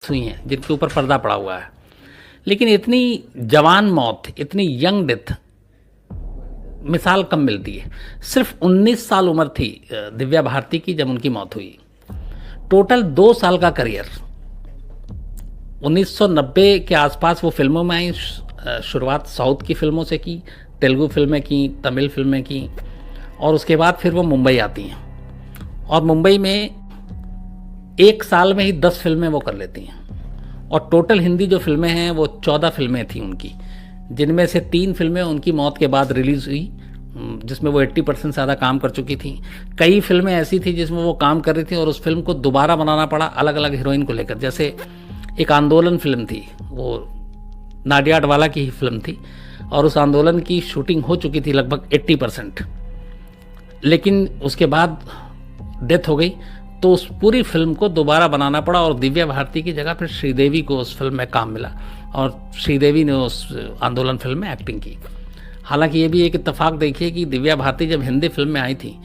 हुई हैं जिनके ऊपर पर्दा पड़ा हुआ है, लेकिन इतनी जवान मौत, इतनी यंग डेथ मिसाल कम मिलती है। सिर्फ 19 साल उम्र थी दिव्या भारती की जब उनकी मौत हुई। टोटल 2 साल का करियर, 1990 के आसपास वो फिल्मों में आई। शुरुआत साउथ की फिल्मों से की, तेलुगु फिल्में की, तमिल फिल्में की, और उसके बाद फिर वो मुंबई आती हैं और मुंबई में 1 साल में ही 10 फिल्में वो कर लेती हैं। और टोटल हिंदी जो फिल्में हैं वो 14 फिल्में थी उनकी, जिनमें से 3 फिल्में उनकी मौत के बाद रिलीज़ हुई, जिसमें वो 80% ज़्यादा काम कर चुकी थी। कई फिल्में ऐसी थी जिसमें वो काम कर रही थी और उस फिल्म को दोबारा बनाना पड़ा अलग अलग हीरोइन को लेकर। जैसे एक आंदोलन फिल्म थी, वो नाडिया अडवाला की ही फिल्म थी और उस आंदोलन की शूटिंग हो चुकी थी लगभग 80%, लेकिन उसके बाद डेथ हो गई तो उस पूरी फिल्म को दोबारा बनाना पड़ा और दिव्या भारती की जगह फिर श्रीदेवी को उस फिल्म में काम मिला और श्रीदेवी ने उस आंदोलन फिल्म में एक्टिंग की। हालांकि ये भी एक इत्तेफाक देखिए कि दिव्या भारती जब हिंदी फिल्म में आई थी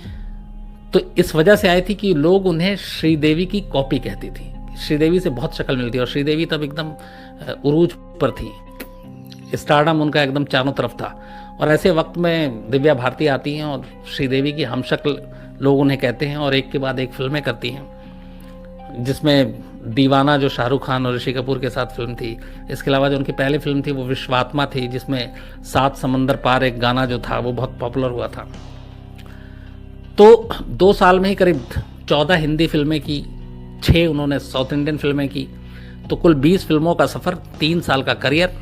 तो इस वजह से आई थी कि लोग उन्हें श्रीदेवी की कॉपी कहती थी, श्रीदेवी से बहुत शक्ल मिलती और श्रीदेवी तब एकदम उरूज पर थी, स्टारडम उनका एकदम चारों तरफ था। और ऐसे वक्त में दिव्या भारती आती हैं और श्रीदेवी की हमशक्ल लोग उन्हें कहते हैं और एक के बाद एक फिल्में करती हैं, जिसमें दीवाना जो शाहरुख खान और ऋषि कपूर के साथ फिल्म थी। इसके अलावा जो उनकी पहली फिल्म थी वो विश्वात्मा थी, जिसमें 7 समंदर पार एक गाना जो था वो बहुत पॉपुलर हुआ था। तो 2 साल में ही करीब 14 हिंदी फिल्में की, 6 उन्होंने साउथ इंडियन फिल्में की, तो कुल 20 फिल्मों का सफ़र, 3 साल का करियर।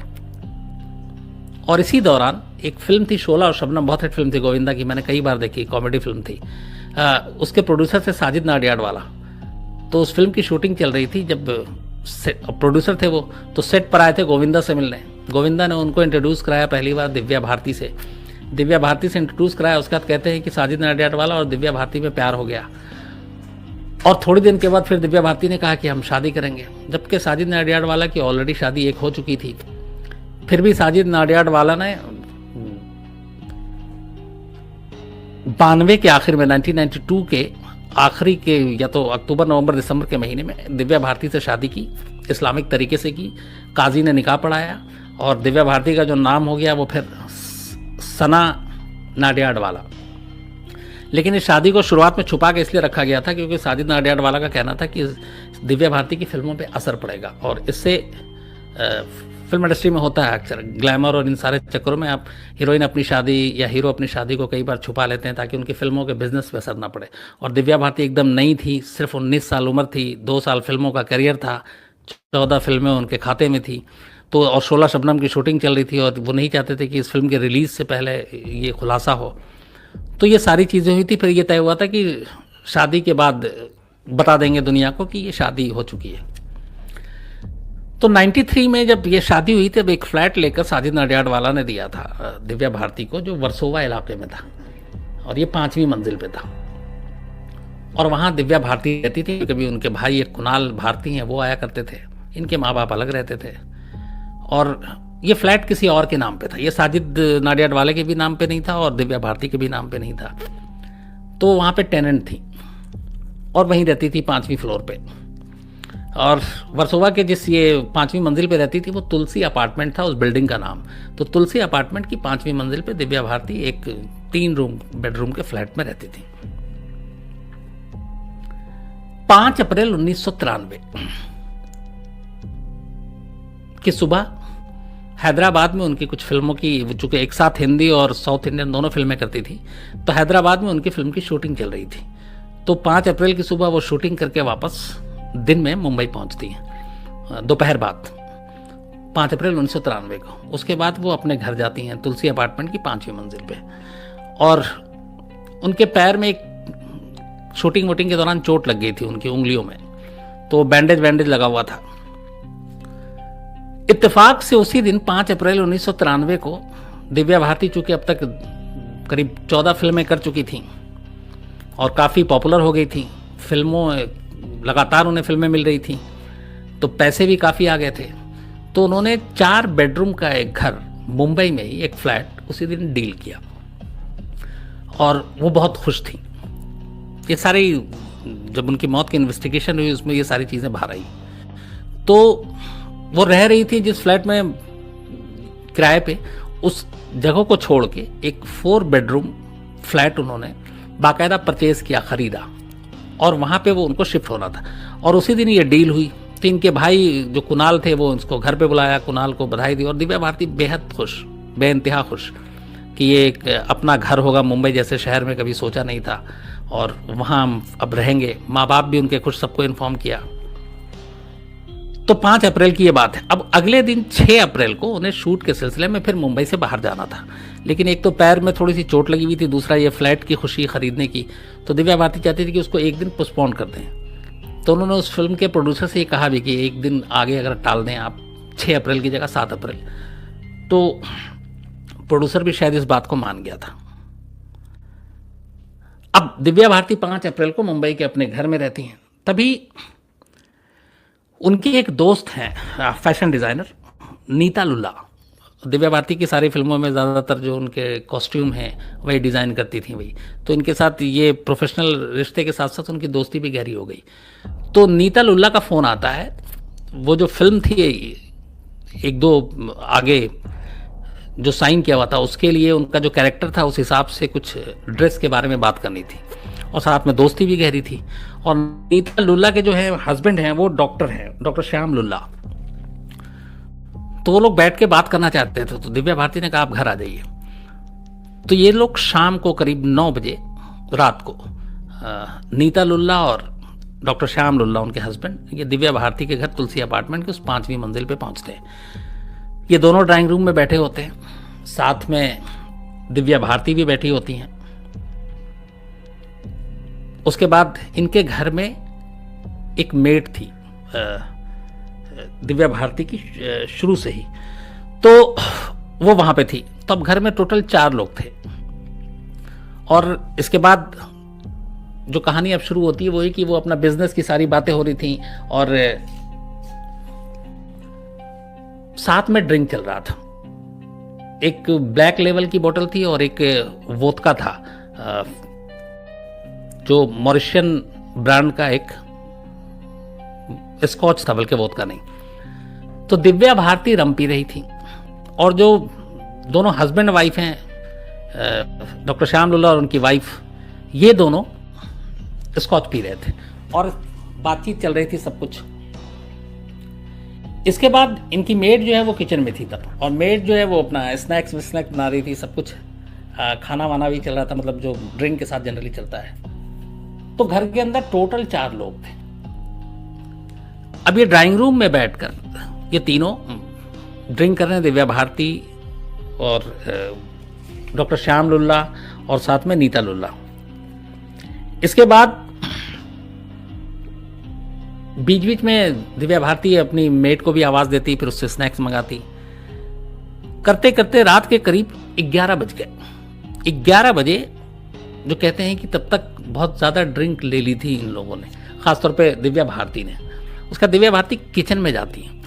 और इसी दौरान एक फिल्म थी शोला और शबनम, बहुत हिट फिल्म थी गोविंदा की, मैंने कई बार देखी, कॉमेडी फिल्म थी। उसके प्रोड्यूसर थे साजिद नाडियाडवाला। तो उस फिल्म की शूटिंग चल रही थी, जब प्रोड्यूसर थे वो, तो सेट पर आए थे गोविंदा से मिलने। गोविंदा ने उनको इंट्रोड्यूस कराया पहली बार दिव्या भारती से, दिव्या भारती से इंट्रोड्यूस कराया। उसके बाद कहते हैं कि साजिद नाडियाडवाला और दिव्या भारती में प्यार हो गया और थोड़ी दिन के बाद फिर दिव्या भारती ने कहा कि हम शादी करेंगे, जबकि साजिद नाडियाडवाला की ऑलरेडी शादी एक हो चुकी थी। फिर भी साजिद नाडियाडवाला ने 92 के आखिर में, 1992 के आखिरी के या तो अक्टूबर नवंबर दिसंबर के महीने में दिव्या भारती से शादी की, इस्लामिक तरीके से की। काजी ने निकाह पढ़ाया और दिव्या भारती का जो नाम हो गया वो फिर सना नाडियाडवाला। लेकिन इस शादी को शुरुआत में छुपा के इसलिए रखा गया था क्योंकि साजिद नाडियाडवाला का कहना था कि दिव्या भारती की फिल्मों पे असर पड़ेगा और इससे फिल्म इंडस्ट्री में होता है अक्सर, ग्लैमर और इन सारे चक्करों में आप हीरोइन अपनी शादी या हीरो अपनी शादी को कई बार छुपा लेते हैं ताकि उनकी फिल्मों के बिजनेस पे असर ना पड़े। और दिव्या भारती एकदम नई थी, सिर्फ 19 साल उम्र थी, 2 साल फिल्मों का करियर था, 14 फिल्में उनके खाते में थी। तो और शोला शबनम की शूटिंग चल रही थी और वो नहीं चाहते थे कि इस फिल्म के रिलीज़ से पहले ये खुलासा हो। तो ये सारी चीज़ें हुई थी। फिर ये तय हुआ था कि शादी के बाद बता देंगे दुनिया को कि ये शादी हो चुकी है। तो 93 में जब ये शादी हुई तब एक फ्लैट लेकर साजिद नाडियाडवाला ने दिया था दिव्या भारती को, जो वर्सोवा इलाके में था और ये 5वीं मंजिल पे था। और वहाँ दिव्या भारती रहती थी। कभी उनके भाई एक कुणाल भारती हैं वो आया करते थे, इनके माँ बाप अलग रहते थे और ये फ्लैट किसी और के नाम पे था, ये साजिद नाडियाडवाले के भी नाम पे नहीं था और दिव्या भारती के भी नाम पे नहीं था। तो वहाँ पे टेनेंट थी और वहीं रहती थी 5वीं फ्लोर पे। और वर्सोवा के जिस ये 5वीं मंजिल पे रहती थी वो तुलसी अपार्टमेंट था उस बिल्डिंग का नाम। तो तुलसी अपार्टमेंट की 5वीं मंजिल पे दिव्या भारती एक 3 बेडरूम के फ्लैट में रहती थी। 5 अप्रैल 1993 की सुबह हैदराबाद में उनकी कुछ फिल्मों की, चूंकि एक साथ हिंदी और साउथ इंडियन दोनों फिल्में करती थी, तो हैदराबाद में उनकी फिल्म की शूटिंग चल रही थी। तो 5 अप्रैल की सुबह वो शूटिंग करके वापस दिन में मुंबई पहुंचती हैं, दोपहर बाद, 5 अप्रैल 1993 को। उसके बाद वो अपने घर जाती हैं तुलसी अपार्टमेंट की 5वीं मंजिल पे। और उनके पैर में एक शूटिंग वूटिंग के दौरान चोट लग गई थी उनकी उंगलियों में, तो बैंडेज लगा हुआ था। इत्तेफाक से उसी दिन 5 अप्रैल 1993 को दिव्या भारती चूंकि अब तक करीब 14 फिल्में कर चुकी थी और काफ़ी पॉपुलर हो गई थी, फिल्मों लगातार उन्हें फिल्में मिल रही थी, तो पैसे भी काफ़ी आ गए थे। तो उन्होंने 4 बेडरूम का एक घर मुंबई में ही, एक फ्लैट, उसी दिन डील किया और वो बहुत खुश थी। ये सारी, जब उनकी मौत की इन्वेस्टिगेशन हुई उसमें ये सारी चीज़ें बाहर आई। तो वो रह रही थी जिस फ्लैट में किराए पे, उस जगह को छोड़ के एक 4 बेडरूम फ्लैट उन्होंने बाकायदा परचेज किया, खरीदा, और वहाँ पे वो उनको शिफ्ट होना था। और उसी दिन ये डील हुई। तो इनके भाई जो कुणाल थे वो उसको घर पे बुलाया, कुणाल को बधाई दी, और दिव्या भारती बेहद खुश, बेइंतहा खुश कि ये एक अपना घर होगा, मुंबई जैसे शहर में कभी सोचा नहीं था, और वहाँ हम अब रहेंगे। माँ बाप भी उनके खुश, सबको इन्फॉर्म किया। तो 5 अप्रैल की ये बात है। अब अगले दिन 6 अप्रैल को उन्हें शूट के सिलसिले में फिर मुंबई से बाहर जाना था, लेकिन एक तो पैर में थोड़ी सी चोट लगी हुई थी, दूसरा ये फ्लैट की खुशी खरीदने की। तो दिव्या भारती चाहती थी कि उसको एक दिन पोस्टपोन कर दें। तो उन्होंने उस फिल्म के प्रोड्यूसर से ये कहा भी कि एक दिन आगे अगर टाल दें आप, 6 अप्रैल की जगह 7 अप्रैल। तो प्रोड्यूसर भी शायद इस बात को मान गया था। अब दिव्या भारती 5 अप्रैल को मुंबई के अपने घर में रहती हैं। तभी उनकी एक दोस्त हैं, फैशन डिज़ाइनर नीता लुल्ला। दिव्या भारती की सारी फिल्मों में ज़्यादातर जो उनके कॉस्ट्यूम हैं वही डिज़ाइन करती थी वही। तो इनके साथ ये प्रोफेशनल रिश्ते के साथ साथ उनकी दोस्ती भी गहरी हो गई। तो नीता लुल्ला का फ़ोन आता है। वो जो फिल्म थी 1-2 आगे जो साइन किया हुआ था, उसके लिए उनका जो कैरेक्टर था उस हिसाब से कुछ ड्रेस के बारे में बात करनी थी, और साथ में दोस्ती भी गहरी थी। और नीता लुल्ला के जो है हस्बैंड हैं वो डॉक्टर हैं, डॉक्टर श्याम लुल्ला। तो वो लोग बैठ के बात करना चाहते थे। तो दिव्या भारती ने कहा आप घर आ जाइए। तो ये लोग शाम को करीब 9 बजे रात को नीता लुल्ला और डॉक्टर श्याम लुल्ला उनके हस्बैंड, ये दिव्या भारती के घर तुलसी अपार्टमेंट की उस 5वीं मंजिल पे पहुंचते हैं। ये दोनों ड्राइंग रूम में बैठे होते हैं, साथ में दिव्या भारती भी बैठी होती हैं। उसके बाद इनके घर में एक मेड थी दिव्या भारती की शुरू से ही, तो वो वहां पे थी। तो अब घर में टोटल 4 लोग थे। और इसके बाद जो कहानी अब शुरू होती है वो है कि वो अपना बिजनेस की सारी बातें हो रही थी, और साथ में ड्रिंक चल रहा था। एक ब्लैक लेवल की बोतल थी और एक वोदका था, जो मॉरिशियन ब्रांड का एक स्कॉच था, बल्कि वोदका नहीं। तो दिव्या भारती रम पी रही थी, और जो दोनों हस्बैंड वाइफ हैं, डॉक्टर श्याम लुल्ला और उनकी वाइफ, ये दोनों स्कॉच पी रहे थे और बातचीत चल रही थी, सब कुछ। इसके बाद इनकी मेड जो है वो किचन में थी तब, और मेड जो है वो अपना स्नैक्स विस्नैक्स बना रही थी, सब कुछ खाना वाना भी चल रहा था, मतलब जो ड्रिंक के साथ जनरली चलता है। तो घर के अंदर टोटल 4 लोग थे। अब ये ड्राइंग रूम में बैठकर ये तीनों ड्रिंक कर रहे हैं, दिव्या भारती और डॉक्टर श्याम लुल्ला और साथ में नीता लुल्ला। इसके बाद बीच बीच में दिव्या भारती अपनी मेट को भी आवाज देती, फिर उससे स्नैक्स मंगाती। करते करते रात के करीब 11 बज गए। 11 बजे जो कहते हैं कि तब तक बहुत ज़्यादा ड्रिंक ले ली थी इन लोगों ने, ख़ासतौर पे दिव्या भारती ने। उसका दिव्या भारती किचन में जाती है।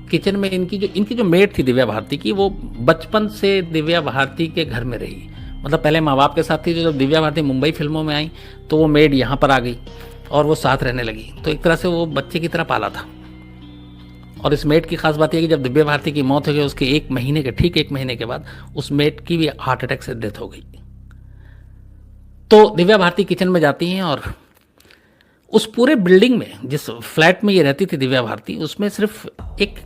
किचन में इनकी जो मेट थी दिव्या भारती की, वो बचपन से दिव्या भारती के घर में रही। मतलब पहले माँ बाप के साथ थी, जो जब दिव्या भारती मुंबई फिल्मों में आई तो वो मेड यहाँ पर आ गई और वो साथ रहने लगी। तो एक तरह से वो बच्चे की तरह पाला था। और इस मेट की खास बात यह कि जब दिव्या भारती की मौत हो गई, उसके ठीक 1 महीने के बाद उस मेट की भी हार्ट अटैक से डेथ हो गई। तो दिव्या भारती किचन में जाती हैं, और उस पूरे बिल्डिंग में, जिस फ्लैट में ये रहती थी दिव्या भारती, उसमें सिर्फ एक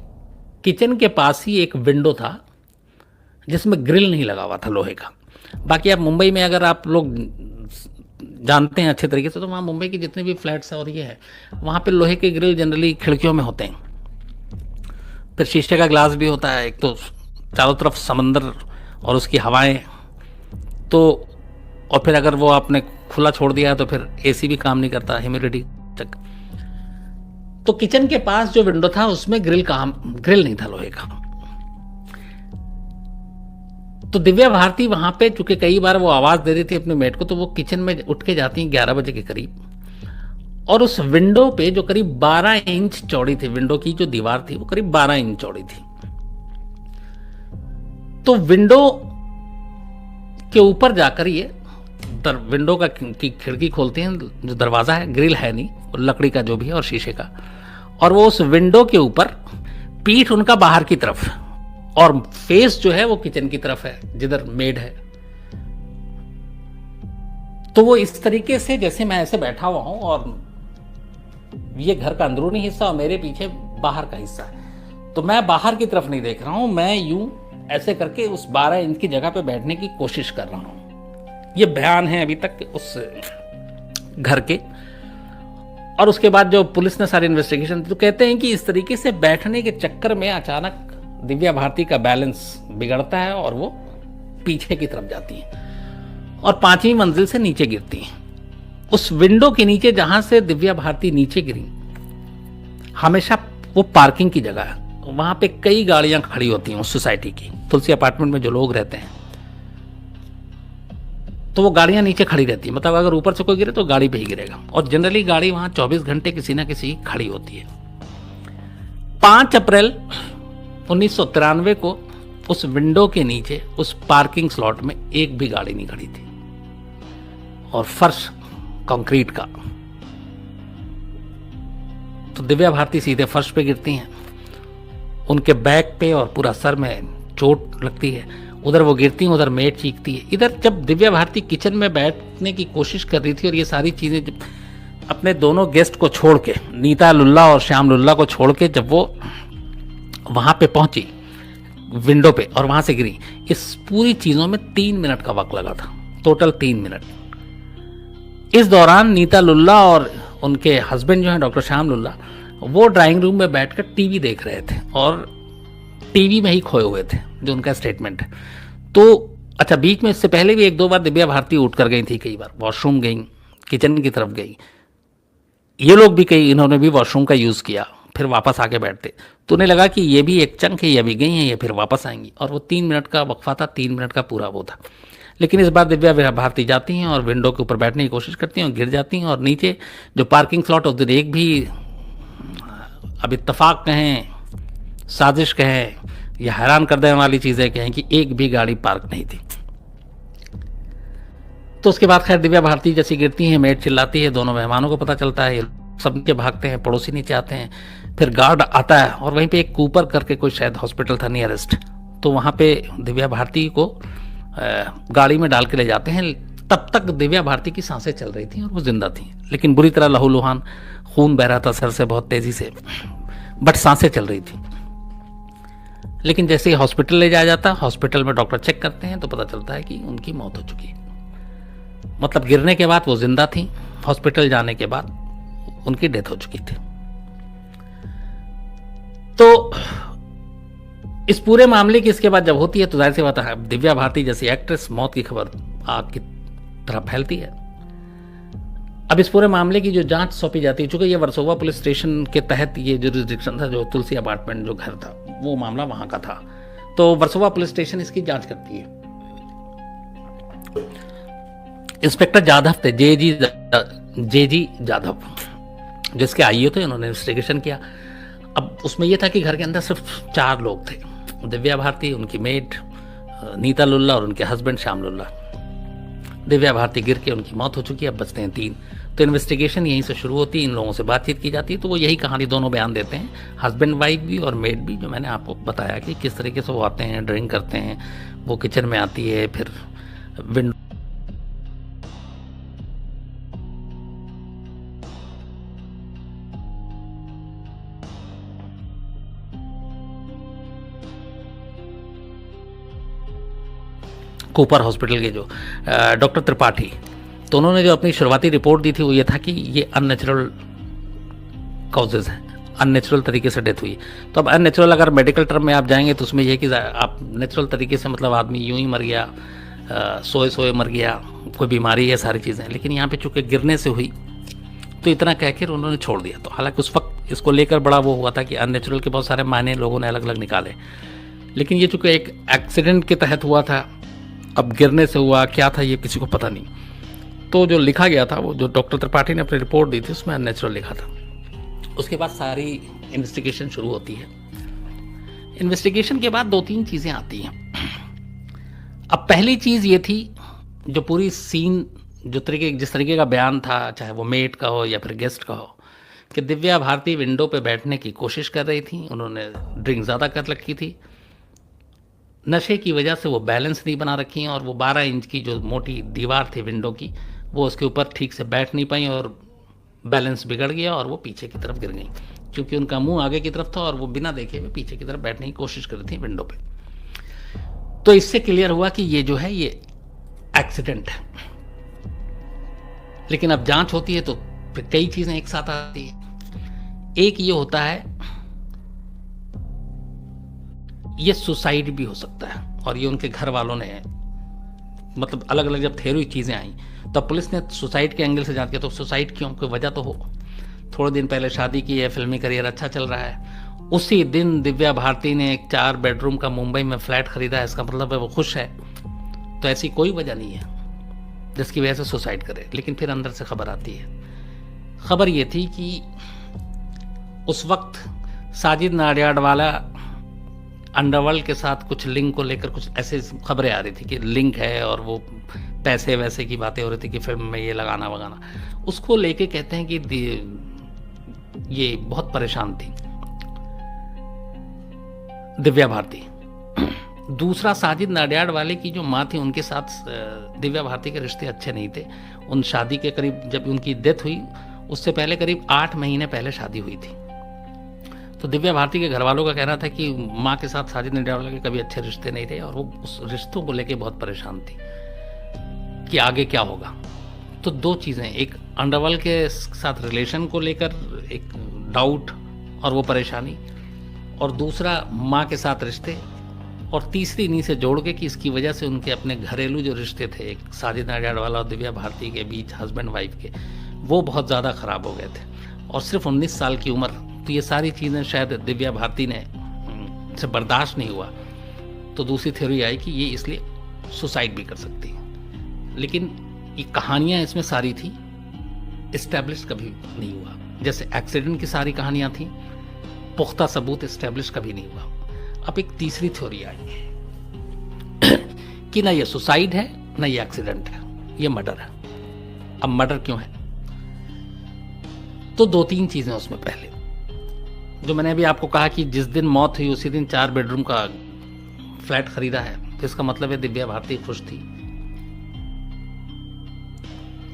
किचन के पास ही एक विंडो था जिसमें ग्रिल नहीं लगा हुआ था लोहे का। बाकी आप मुंबई में अगर आप लोग जानते हैं अच्छे तरीके से, तो वहाँ मुंबई के जितने भी फ्लैट्स हैं और ये है, वहाँ पे लोहे के ग्रिल जनरली खिड़कियों में होते हैं, फिर शीशे का ग्लास भी होता है। एक तो चारों तरफ समंदर और उसकी हवाएं, तो और फिर अगर वो आपने खुला छोड़ दिया तो फिर एसी भी काम नहीं करता, ह्यूमिडिटी तक। तो किचन के पास जो विंडो था उसमें ग्रिल नहीं था लोहे का। तो दिव्या भारती वहां पे, चूंकि कई बार वो आवाज दे रही थी अपने मेट को, तो वो किचन में उठ के जाती हैं 11 बजे के करीब, और उस विंडो पे जो करीब 12 इंच चौड़ी थी, विंडो की जो दीवार थी वो करीब 12 इंच चौड़ी थी। तो विंडो के ऊपर जाकर ये विंडो की खिड़की खोलते हैं, जो दरवाजा है, ग्रिल है नहीं, और लकड़ी का जो भी है और शीशे का, और वो उस विंडो के ऊपर, पीठ उनका बाहर की तरफ और फेस जो है वो किचन की तरफ है जिधर मेड है। तो वो इस तरीके से, जैसे मैं ऐसे बैठा हुआ हूं और ये घर का अंदरूनी हिस्सा और मेरे पीछे बाहर का हिस्सा है, तो मैं बाहर की तरफ नहीं देख रहा हूं, मैं यूं ऐसे करके उस 12 इंच की जगह पे बैठने की कोशिश कर रहा हूं। ये बयान है अभी तक उस घर के। और उसके बाद जो पुलिस ने सारी इन्वेस्टिगेशन, तो कहते हैं कि इस तरीके से बैठने के चक्कर में अचानक दिव्या भारती का बैलेंस बिगड़ता है और वो पीछे की तरफ जाती है और 5वीं मंजिल से नीचे गिरती है। उस विंडो के नीचे जहां से दिव्या भारती नीचे गिरी, हमेशा वो पार्किंग की जगह है, वहां पे कई गाड़ियां खड़ी होती हैं उस सोसाइटी की, तुलसी अपार्टमेंट में जो लोग रहते हैं, तो वो गाड़ियां नीचे खड़ी रहती है। मतलब अगर ऊपर से कोई गिरे तो गाड़ी पे ही गिरेगा, और जनरली गाड़ी वहां 24 घंटे किसी ना किसी खड़ी होती है। 5 अप्रैल 1993 को उस विंडो के नीचे उस पार्किंग स्लॉट में एक भी गाड़ी नहीं खड़ी थी और फर्श कंक्रीट का। तो दिव्या भारती सीधे फर्श पे गिरती हैं, उनके बैक पे और पूरा सर में चोट लगती है। उधर वो गिरती हैं, उधर मेड चीखती है। इधर जब दिव्या भारती किचन में बैठने की कोशिश कर रही थी और ये सारी चीजें अपने दोनों गेस्ट को छोड़ के, नीता लुल्ला और श्याम लुल्ला को छोड़ के, जब वो वहां पे पहुंची विंडो पे और वहां से गिरी, इस पूरी चीजों में 3 मिनट का वक्त लगा था, टोटल 3 मिनट। इस दौरान नीता लुल्ला और उनके हस्बैंड जो है डॉक्टर श्याम लुल्ला, वो ड्राइंग रूम में बैठकर टीवी देख रहे थे और टीवी में ही खोए हुए थे, जो उनका स्टेटमेंट है। तो अच्छा, बीच में इससे पहले भी 1-2 बार दिव्या भारती उठ कर गई थी, कई बार वॉशरूम गई, किचन की तरफ गई, ये लोग भी कई, इन्होंने भी वॉशरूम का यूज़ किया, फिर वापस आके बैठते। तो उन्हें लगा कि ये भी एक चंक है, ये अभी गई हैं, ये फिर वापस आएंगी, और वो 3 मिनट का वक्फा था, 3 मिनट का पूरा वो था। लेकिन इस बार दिव्या भारती जाती हैं और विंडो के ऊपर बैठने की कोशिश करती हैं और गिर जाती हैं, और नीचे जो पार्किंग स्लॉट उस दिन एक भी, अब इत्तेफाक कहें, साजिश कहें या हैरान कर देने वाली चीज़ें कहें, कि एक भी गाड़ी पार्क नहीं थी। तो उसके बाद खैर दिव्या भारती जैसी गिरती हैं, मेड चिल्लाती है, दोनों मेहमानों को पता चलता है, सब नीचे भागते हैं, पड़ोसी नीचे आते हैं, फिर गार्ड आता है और वहीं पे एक कूपर करके कोई शायद हॉस्पिटल था नियरेस्ट, तो वहाँ पे दिव्या भारती को गाड़ी में डाल के ले जाते हैं। तब तक दिव्या भारती की सांसें चल रही थी और वो जिंदा थी, लेकिन बुरी तरह लहूलुहान, खून बह रहा था सर से बहुत तेजी से, बट सांसें चल रही थी। लेकिन जैसे ही हॉस्पिटल ले जाया जाता, हॉस्पिटल में डॉक्टर चेक करते हैं तो पता चलता है कि उनकी मौत हो चुकी है। मतलब गिरने के बाद वो जिंदा थी, हॉस्पिटल जाने के बाद उनकी डेथ हो चुकी थी। तो इस पूरे मामले की इसके बाद जब होती है तो जाहिर सी बात है, दिव्या भारती जैसी एक्ट्रेस, मौत की खबर आग की तरह फैलती है। अब इस पूरे मामले की जो जांच सौंपी जाती है, चूंकि ये वर्सोवा पुलिस स्टेशन के तहत ये जो जुरिस्डिक्शन था, जो तुलसी अपार्टमेंट जो घर था, वो मामला वहां का था, तो वर्सोवा पुलिस स्टेशन इसकी जांच करती है। इंस्पेक्टर जाधव थे, जे जी जाधव, जिसके आईओ थे, उन्होंने इन्वेस्टिगेशन किया। अब उसमें यह था कि घर के अंदर सिर्फ 4 लोग थे, दिव्या भारती, उनकी मेड नीता लुल्ला और उनके हस्बैंड श्याम लुल्ला। दिव्या भारती गिर के उनकी मौत हो चुकी है, अब बचते हैं 3। तो इन्वेस्टिगेशन यहीं से शुरू होती है, इन लोगों से बातचीत की जाती है, तो वो यही कहानी दोनों बयान देते हैं, हस्बैंड वाइफ भी और मेड भी, जो मैंने आपको बताया कि किस तरीके से वो आते हैं, ड्रिंक करते हैं, वो किचन में आती है, फिर विंडो कूपर हॉस्पिटल के जो डॉक्टर त्रिपाठी, तो उन्होंने जो अपनी शुरुआती रिपोर्ट दी थी वो ये था कि ये अननेचुरल कॉजेज हैं, अननेचुरल तरीके से डेथ हुई। तो अब अननेचुरल अगर मेडिकल टर्म में आप जाएंगे तो उसमें यह कि आप नेचुरल तरीके से, मतलब आदमी यूं ही मर गया, सोए सोए मर गया, कोई बीमारी है, सारी चीज़ें। लेकिन यहाँ पे चूंकि गिरने से हुई तो इतना कह कर उन्होंने छोड़ दिया। तो हालांकि उस वक्त इसको लेकर बड़ा वो हुआ था कि अननेचुरल के बहुत सारे मायने लोगों ने अलग अलग निकाले, लेकिन ये चूंकि एक एक्सीडेंट के तहत हुआ था, अब गिरने से हुआ क्या था ये किसी को पता नहीं। तो जो लिखा गया था, वो जो डॉक्टर त्रिपाठी ने अपनी रिपोर्ट दी थी, उसमें अननेचुरल लिखा था। उसके बाद सारी इन्वेस्टिगेशन शुरू होती है। इन्वेस्टिगेशन के बाद 2-3 चीज़ें आती हैं। अब पहली चीज़ ये थी, जो पूरी सीन, जिस तरीके का बयान था, चाहे वो मेड का हो या फिर गेस्ट का हो, कि दिव्या भारती विंडो पे बैठने की कोशिश कर रही थी, उन्होंने ड्रिंक ज़्यादा कर रखी थी, नशे की वजह से वो बैलेंस नहीं बना रखी हैं, और वो 12 इंच की जो मोटी दीवार थी विंडो की, वो उसके ऊपर ठीक से बैठ नहीं पाई और बैलेंस बिगड़ गया और वो पीछे की तरफ गिर गई, क्योंकि उनका मुंह आगे की तरफ था और वो बिना देखे हुए पीछे की तरफ बैठने की कोशिश कर रही थी विंडो पे। तो इससे क्लियर हुआ कि ये जो है ये एक्सीडेंट है। लेकिन अब जांच होती है तो फिर कई चीजें एक साथ आती है। एक ये होता है, ये सुसाइड भी हो सकता है, और ये उनके घर वालों ने, मतलब अलग अलग जब थ्योरी चीजें आई तब पुलिस ने सुसाइड के एंगल से जांच किया। तो सुसाइड क्यों, कोई वजह तो हो, थोड़े दिन पहले शादी की है, फिल्मी करियर अच्छा चल रहा है, उसी दिन दिव्या भारती ने एक 4 बेडरूम का मुंबई में फ्लैट खरीदा है, इसका मतलब है वो खुश है। तो ऐसी कोई वजह नहीं है जिसकी वजह से सुसाइड करे। लेकिन फिर अंदर से खबर आती है। खबर ये थी कि उस वक्त साजिद नाडियाडवाला अंडरवर्ल्ड के साथ कुछ लिंक को लेकर कुछ ऐसे खबरें आ रही थी कि लिंक है, और वो पैसे वैसे की बातें हो रही थी कि फिल्म में ये लगाना वगाना। उसको लेके कहते हैं कि ये बहुत परेशान थी दिव्या भारती। दूसरा, साजिद नाडियाडवाले की जो माँ थी, उनके साथ दिव्या भारती के रिश्ते अच्छे नहीं थे। उन शादी के करीब, जब उनकी डेथ हुई उससे पहले करीब 8 महीने पहले शादी हुई थी। तो दिव्या भारती के घर वालों का कहना था कि माँ के साथ साजिद नाडियाडवाला के कभी अच्छे रिश्ते नहीं थे, और वो उस रिश्तों को लेके बहुत परेशान थी कि आगे क्या होगा। तो 2 चीज़ें, एक अंडरवर्ल्ड के साथ रिलेशन को लेकर एक डाउट और वो परेशानी, और दूसरा माँ के साथ रिश्ते, और तीसरी इन्हीं से जोड़ के कि इसकी वजह से उनके अपने घरेलू जो रिश्ते थे, एक साजिद नाडियाडवाला और दिव्या भारती के बीच, हस्बैंड वाइफ के, वो बहुत ज़्यादा ख़राब हो गए थे, और सिर्फ 19 साल की उम्र। तो ये सारी चीज़ें शायद दिव्या भारती ने से बर्दाश्त नहीं हुआ, तो दूसरी थ्योरी आई कि ये इसलिए सुसाइड भी कर सकती है। लेकिन ये कहानियाँ इसमें सारी थी, इस्टेब्लिश कभी नहीं हुआ। जैसे एक्सीडेंट की सारी कहानियाँ थी, पुख्ता सबूत इस्टेब्लिश कभी नहीं हुआ। अब एक तीसरी थ्योरी आई कि ना ये सुसाइड है, ना ये एक्सीडेंट है, ये मर्डर है। अब मर्डर क्यों है? तो 2-3 चीजें उसमें। पहले जो मैंने अभी आपको कहा कि जिस दिन मौत हुई उसी दिन 4 बेडरूम का फ्लैट खरीदा है, तो इसका मतलब है दिव्या भारती खुश थी,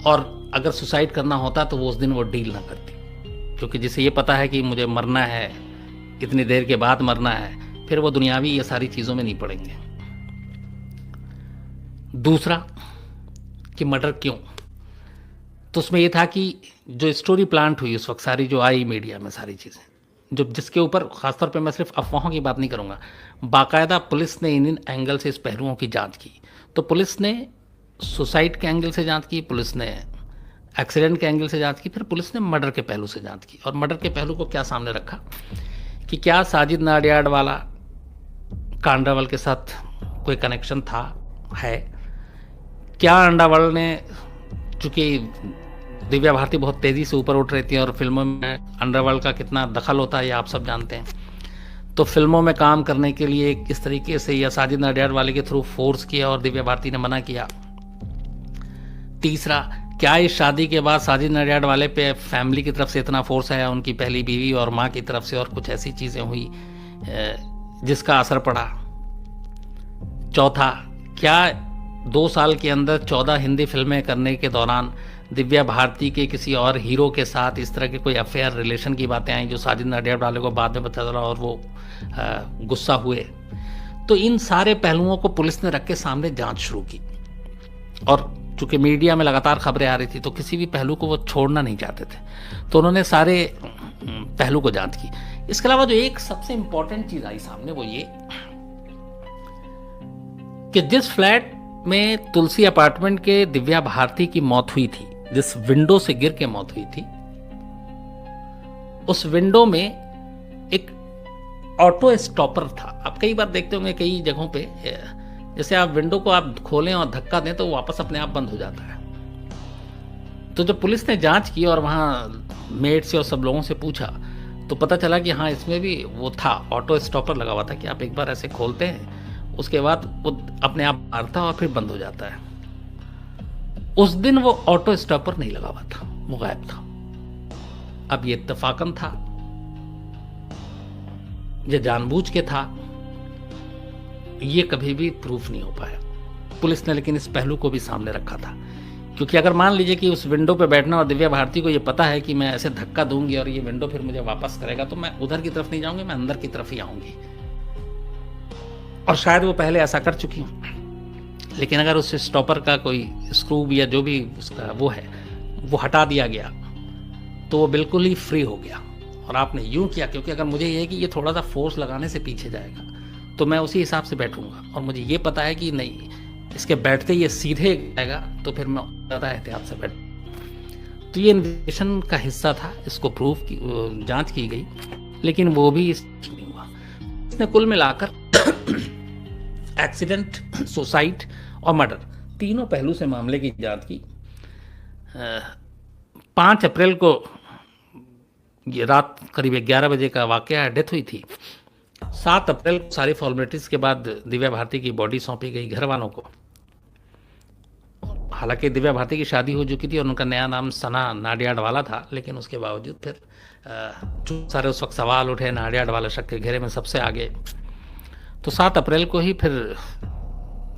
और अगर सुसाइड करना होता तो वो उस दिन वो डील ना करती, क्योंकि जिसे ये पता है कि मुझे मरना है, इतनी देर के बाद मरना है, फिर वो दुनियावी ये सारी चीज़ों में नहीं पड़ेंगे। दूसरा कि मर्डर क्यों, तो उसमें ये था कि जो स्टोरी प्लांट हुई उस वक्त सारी, जो आई मीडिया में सारी चीज़ें, जो जिसके ऊपर खासतौर पे मैं सिर्फ अफवाहों की बात नहीं करूँगा, बाकायदा पुलिस ने इन एंगल से इस पहलुओं की जांच की। तो पुलिस ने सुसाइड के एंगल से जांच की, पुलिस ने एक्सीडेंट के एंगल से जांच की, फिर पुलिस ने मर्डर के पहलू से जांच की। और मर्डर के पहलू को क्या सामने रखा कि क्या साजिद नाडियाडवाला का अंडरवर्ल्ड के साथ कोई कनेक्शन था, है क्या? अंडरवर्ल्ड ने, चूंकि दिव्या भारती बहुत तेज़ी से ऊपर उठ रही थी और फिल्मों में अंडरवर्ल्ड का कितना दखल होता है ये आप सब जानते हैं, तो फिल्मों में काम करने के लिए किस तरीके से या साजिद नाडियाडवाले के थ्रू फोर्स किया और दिव्या भारती ने मना किया। तीसरा, क्या इस शादी के बाद साजिद नाडियाडवाले पे फैमिली की तरफ से इतना फोर्स आया, उनकी पहली बीवी और माँ की तरफ से, और कुछ ऐसी चीज़ें हुई जिसका असर पड़ा। चौथा, क्या 2 साल के अंदर 14 हिंदी फिल्में करने के दौरान दिव्या भारती के किसी और हीरो के साथ इस तरह के कोई अफेयर, रिलेशन की बातें आई जो साजिद नाडियाडवाले को बाद में पता चला और वो गुस्सा हुए? तो इन सारे पहलुओं को पुलिस ने रख के सामने जांच शुरू की, और चूंकि मीडिया में लगातार खबरें आ रही थी तो किसी भी पहलू को वो छोड़ना नहीं चाहते थे, तो उन्होंने सारे पहलू को जांच की। इसके अलावा जो एक सबसे इंपॉर्टेंट चीज आई सामने वो ये कि जिस फ्लैट में तुलसी अपार्टमेंट के दिव्या भारती की मौत हुई थी, जिस विंडो से गिर के मौत हुई थी, उस विंडो में एक ऑटो स्टॉपर था। आप कई बार देखते होंगे कई जगहों पे, जैसे आप विंडो को आप खोलें और धक्का दें तो वापस अपने आप बंद हो जाता है। तो जब पुलिस ने जांच की और वहाँ मेट से और सब लोगों से पूछा तो पता चला कि हाँ, इसमें भी वो था, ऑटो स्टॉपर लगा हुआ था कि आप एक बार ऐसे खोलते हैं उसके बाद वो अपने आप मारता और फिर बंद हो जाता है। उस दिन वो ऑटो स्टॉपर नहीं लगा हुआ था, वो गायब था। अब ये इत्तेफाकन था, ये जानबूझ के था, ये कभी भी प्रूफ नहीं हो पाया। पुलिस ने लेकिन इस पहलू को भी सामने रखा था, क्योंकि अगर मान लीजिए कि उस विंडो पे बैठना और दिव्या भारती को ये पता है कि मैं ऐसे धक्का दूंगी और ये विंडो फिर मुझे वापस करेगा, तो मैं उधर की तरफ नहीं जाऊंगी, मैं अंदर की तरफ ही आऊंगी। और शायद वो पहले ऐसा कर चुकी हूं। लेकिन अगर उस स्टॉपर का कोई स्क्रू या जो भी उसका वो है वो हटा दिया गया तो वो बिल्कुल ही फ्री हो गया। और आपने यूं किया, क्योंकि अगर मुझे ये है कि ये थोड़ा सा फोर्स लगाने से पीछे जाएगा तो मैं उसी हिसाब से बैठूंगा, और मुझे ये पता है कि नहीं, इसके बैठते ये सीधे जाएगा तो फिर मैं ज़्यादा एहतियात से बैठ। तो ये इन्वेस्टिगेशन का हिस्सा था, इसको प्रूफ की जांच की गई, लेकिन वो भी नहीं हुआ। इसने कुल मिलाकर एक्सीडेंट, सुसाइड और मर्डर तीनों पहलू से मामले की जांच की। 5 अप्रैल को ये रात करीब 11 बजे का वाकया, डेथ हुई थी। 7 अप्रैल को सारी फॉर्मेलिटीज़ के बाद दिव्या भारती की बॉडी सौंपी गई घर वालों को। हालांकि दिव्या भारती की शादी हो चुकी थी और उनका नया नाम सना नाडियाडवाला था, लेकिन उसके बावजूद फिर जो सारे उस वक्त सवाल उठे, नाडियाडवाला शक के घेरे में सबसे आगे। तो 7 अप्रैल को ही फिर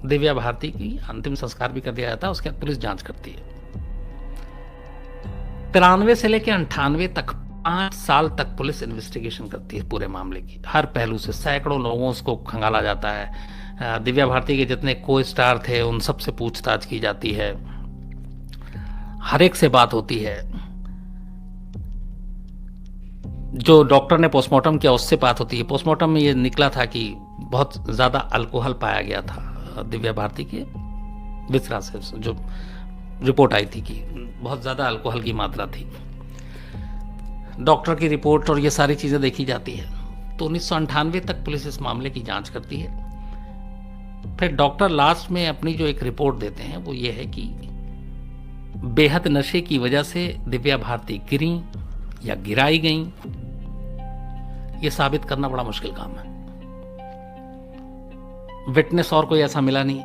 दिव्या भारती की अंतिम संस्कार भी कर दिया जाता है। उसके बाद पुलिस जांच करती है। 93 से लेकर 98 तक 5 साल तक पुलिस इन्वेस्टिगेशन करती है पूरे मामले की, हर पहलू से। सैकड़ों लोगों को खंगाला जाता है। दिव्या भारती के जितने को स्टार थे उन सब से पूछताछ की जाती है, हर एक से बात होती है। जो डॉक्टर ने पोस्टमार्टम किया उससे बात होती है। पोस्टमार्टम में ये निकला था कि बहुत ज़्यादा अल्कोहल पाया गया था दिव्या भारती के विसरा से, जो रिपोर्ट आई थी कि बहुत ज़्यादा अल्कोहल की मात्रा थी। डॉक्टर की रिपोर्ट और ये सारी चीज़ें देखी जाती है। तो 1998 तक पुलिस इस मामले की जांच करती है। फिर डॉक्टर लास्ट में अपनी जो एक रिपोर्ट देते हैं वो ये है कि बेहद नशे की वजह से दिव्या भारती गिरी या गिराई गई, ये साबित करना बड़ा मुश्किल काम है। विटनेस और कोई ऐसा मिला नहीं,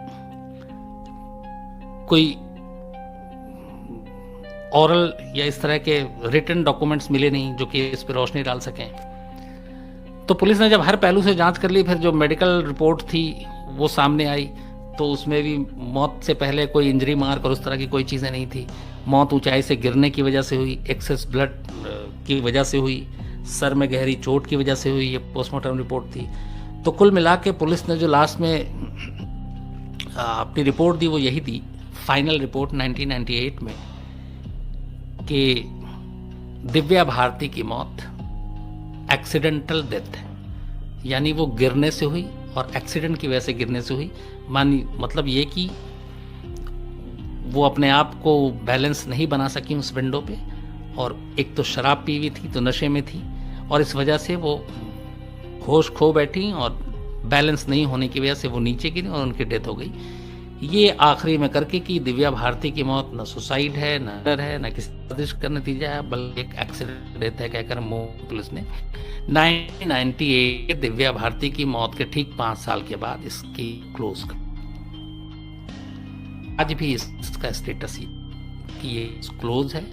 कोई ऑरल या इस तरह के रिटन डॉक्यूमेंट्स मिले नहीं जो कि इस पर रोशनी डाल सकें। तो पुलिस ने जब हर पहलू से जांच कर ली, फिर जो मेडिकल रिपोर्ट थी वो सामने आई, तो उसमें भी मौत से पहले कोई इंजरी मार्क और उस तरह की कोई चीज़ें नहीं थी। मौत ऊंचाई से गिरने की वजह से हुई, एक्सेस ब्लड की वजह से हुई, सर में गहरी चोट की वजह से हुई, ये पोस्टमार्टम रिपोर्ट थी। तो कुल मिला के पुलिस ने जो लास्ट में अपनी रिपोर्ट दी वो यही दी, फाइनल रिपोर्ट 1998 में, कि दिव्या भारती की मौत एक्सीडेंटल डेथ है, यानी वो गिरने से हुई और एक्सीडेंट की वजह से गिरने से हुई। मतलब ये कि वो अपने आप को बैलेंस नहीं बना सकी उस विंडो पे, और एक तो शराब पी हुई थी, तो नशे में थी, और इस वजह से वो होश खो बैठी और बैलेंस नहीं होने की वजह से वो नीचे गिरी और उनकी डेथ हो गई। ये आखिरी में करके कि दिव्या भारती की मौत न सुसाइड है, न मर्डर है, न किसी साजिश का नतीजा है, बल्कि एक एक्सीडेंट डेथ है कहकर पुलिस ने 1998 दिव्या भारती की मौत के ठीक 5 साल के बाद इसकी क्लोज कर। आज भी इसका स्टेटस ही कि ये क्लोज है,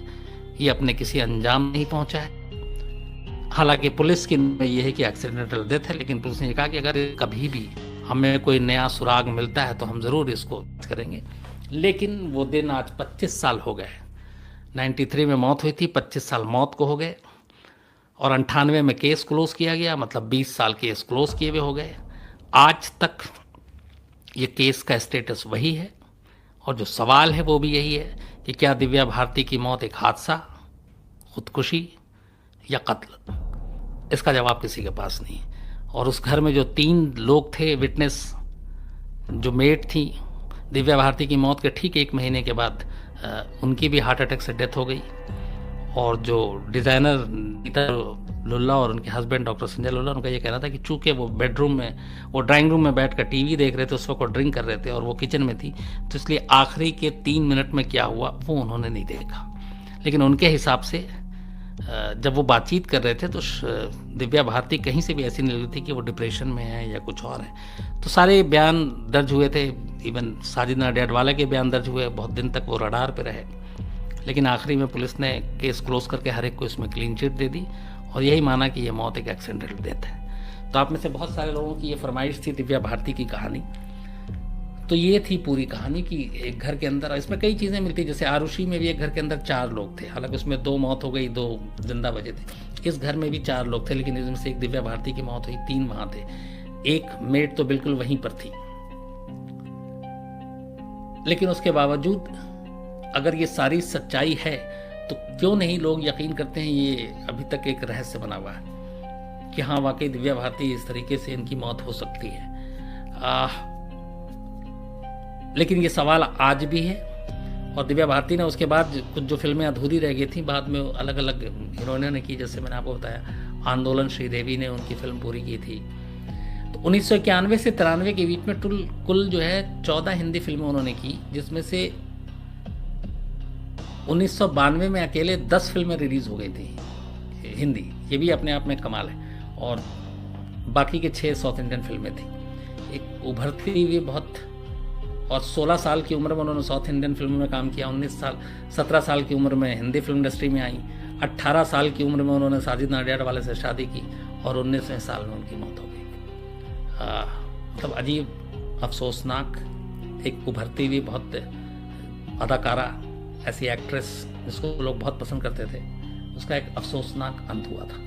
ये अपने किसी अंजाम नहीं पहुंचा है। हालांकि पुलिस की ये है कि एक्सीडेंटल डेथ है, लेकिन पुलिस ने कहा कि अगर कभी भी हमें कोई नया सुराग मिलता है तो हम ज़रूर इसको करेंगे। लेकिन वो दिन आज 25 साल हो गए। 93 में मौत हुई थी, 25 साल मौत को हो गए, और 98 में केस क्लोज किया गया, मतलब 20 साल केस क्लोज किए हुए हो गए। आज तक ये केस का स्टेटस वही है, और जो सवाल है वो भी यही है कि क्या दिव्या भारती की मौत एक हादसा, खुदकुशी या कत्ल? इसका जवाब किसी के पास नहीं। और उस घर में जो 3 लोग थे विटनेस, जो मेट थी दिव्या भारती की मौत के ठीक 1 महीने के बाद उनकी भी हार्ट अटैक से डेथ हो गई। और जो डिज़ाइनर नीता लुल्ला और उनके हस्बैंड डॉक्टर संजय लुल्ला, उनका ये कहना था कि चूंकि वो बेडरूम में, वो ड्राइंग रूम में बैठकर टीवी देख रहे थे, उस वक्त वो ड्रिंक कर रहे थे और वो किचन में थी, तो इसलिए आखिरी के 3 मिनट में क्या हुआ वो उन्होंने नहीं देखा। लेकिन उनके हिसाब से जब वो बातचीत कर रहे थे तो दिव्या भारती कहीं से भी ऐसी नहीं लगी थी कि वो डिप्रेशन में है या कुछ और है। तो सारे बयान दर्ज हुए थे, इवन साजिद नाडियाडवाला के बयान दर्ज हुए। बहुत दिन तक वो रडार पे रहे, लेकिन आखिरी में पुलिस ने केस क्लोज करके हर एक को इसमें क्लीन चिट दे दी और यही माना कि ये मौत एक एक्सीडेंटल डेथ है। तो आप में से बहुत सारे लोगों की ये फरमाइश थी दिव्या भारती की कहानी। तो ये थी पूरी कहानी कि एक घर के अंदर, इसमें कई चीज़ें मिलती, जैसे आरुषि में भी एक घर के अंदर 4 लोग थे, हालांकि उसमें 2 मौत हो गई, 2 जिंदा बचे थे। इस घर में भी 4 लोग थे, लेकिन इसमें से एक दिव्या भारती की मौत हुई, 3 वहां थे। एक मेड तो बिल्कुल वहीं पर थी। लेकिन उसके बावजूद अगर ये सारी सच्चाई है तो क्यों नहीं लोग यकीन करते हैं, ये अभी तक एक रहस्य बना हुआ है कि हाँ वाकई दिव्या भारती इस तरीके से इनकी मौत हो सकती है। लेकिन ये सवाल आज भी है। और दिव्या भारती ने उसके बाद कुछ जो फिल्में अधूरी रह गई थी बाद में अलग अलग हीरोइनों ने की, जैसे मैंने आपको बताया आंदोलन श्रीदेवी ने उनकी फिल्म पूरी की थी। तो 1991 से 93 के बीच में कुल जो है 14 हिंदी फिल्में उन्होंने की, जिसमें से 1992 में अकेले 10 फिल्में रिलीज हो गई थी हिंदी। ये भी अपने आप में कमाल है। और बाकी के 6 साउथ इंडियन फिल्में थी। एक उभरती हुई बहुत, और 16 साल की उम्र में उन्होंने साउथ इंडियन फिल्मों में काम किया। 17 साल की उम्र में हिंदी फिल्म इंडस्ट्री में आई। 18 साल की उम्र में उन्होंने साजिद नाडियाडवाले से शादी की और 19वें साल में उनकी मौत हो गई। मतलब अजीब, अफसोसनाक, एक उभरती हुई बहुत अदाकारा, ऐसी एक्ट्रेस जिसको लोग बहुत पसंद करते थे, उसका एक अफसोसनाक अंत हुआ था।